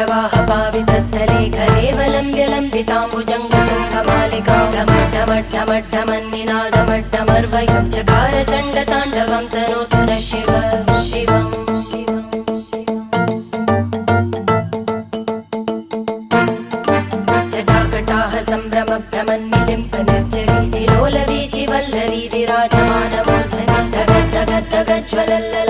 जटाटवीगलज्जलप्रवाहपावितस्थले घलेवलम्ब्य लम्बिताम्बुजङ्गतुङ्गमालिकां ढमड्ढमड्ढमड्ढमन्निनादमड्ढमर्वयं चकार चण्डताण्डवं तनोतु नः शिव शिवम् जटाकटाह सम्भ्रमभ्रमन्निलिम्प निर्जरी विलोलवीचिवल्लरी विराजमानमूर्धनि धगद्धगद्धगज्ज्वलल्ल